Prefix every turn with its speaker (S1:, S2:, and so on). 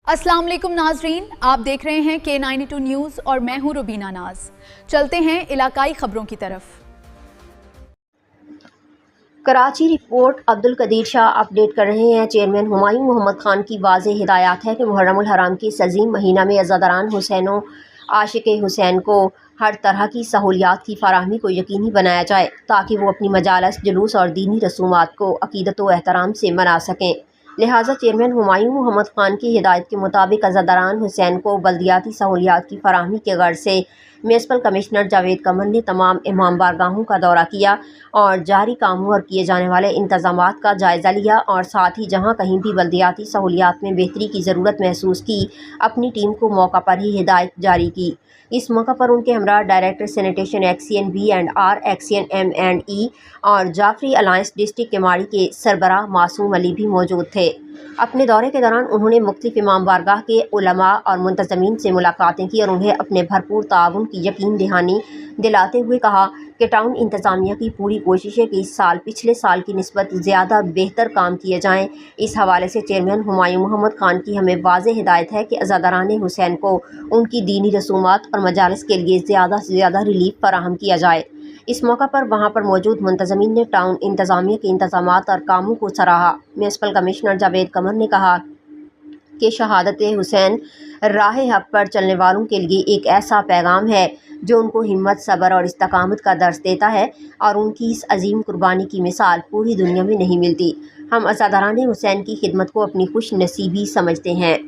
S1: अस्सलाम वालेकुम नाजरीन, आप देख रहे हैं K92 न्यूज़ और मैं हूं रुबीना नाज। चलते हैं इलाकाई खबरों की तरफ।
S2: कराची रिपोर्ट अब्दुल कदीर शाह अपडेट कर रहे हैं। चेयरमैन हुमायूं मोहम्मद खान की वाज़ेह हिदायत है कि मुहर्रमुल हराम के इस अज़ीम महीना में अज़ादरान हुसैनों आशिक़ हुसैन को हर तरह की सहूलियात की फराहमी को यकीनी बनाया जाए ताकि वो अपनी मजालस, जुलूस और दीनी रसूमात को अक़ीदत व एहतराम से मना सकें। लिहाजा चेयरमैन हुमायूं मोहम्मद खान की हिदायत के मुताबिक अज़ादरान हुसैन को बल्दियाती सहूलियात की फराहमी के गर्ज से म्युनिसिपल कमिश्नर जावेद कमर ने तमाम इमाम बारगाहों का दौरा किया और जारी कामों और किए जाने वाले इंतज़ामात का जायज़ा लिया और साथ ही जहाँ कहीं भी बल्दियाती सहूलियात में बेहतरी की ज़रूरत महसूस की, अपनी टीम को मौका पर ही हिदायत जारी की। इस मौका पर उनके हमरा director sanitation XEN B&R, XEN M&E और जाफरी अलायंस डिस्ट्रिक्ट केमाड़ी के सरबराह मासूम अली भी मौजूद थे। अपने दौरे के दौरान उन्होंने मुख्तलिफ इमाम बारगाह के उलमा और मुंतज़मीन से मुलाकातें की और उन्हें अपने भरपूर ताउन की यकीन दहानी दिलाते हुए कहा कि टाउन इंतज़ामिया की पूरी कोशिश है कि इस साल पिछले साल की निस्बत ज़्यादा बेहतर काम किए जाएँ। इस हवाले से चेयरमैन हुमायूं मोहम्मद खान की हमें वाज़ेह हिदायत है कि अज़ादरान हुसैन को उनकी दीनी रसूमात और मजालिस के लिए ज़्यादा से ज़्यादा रिलीफ फराहम किया जाए। इस मौका पर वहाँ पर मौजूद मुंतज़मीन ने टाउन इंतज़ामिया के इंतज़ामात और कामों को सराहा। म्युनिसिपल कमिश्नर जावेद कमर ने कहा कि शहादत हुसैन राह हक़ पर चलने वालों के लिए एक ऐसा पैगाम है जो उनको हिम्मत, सब्र और इस्तकामत का दर्स देता है और उनकी इस अजीम कुर्बानी की मिसाल पूरी दुनिया में नहीं मिलती। हम अज़ादरान हुसैन की खिदमत को अपनी खुश नसीबी समझते हैं।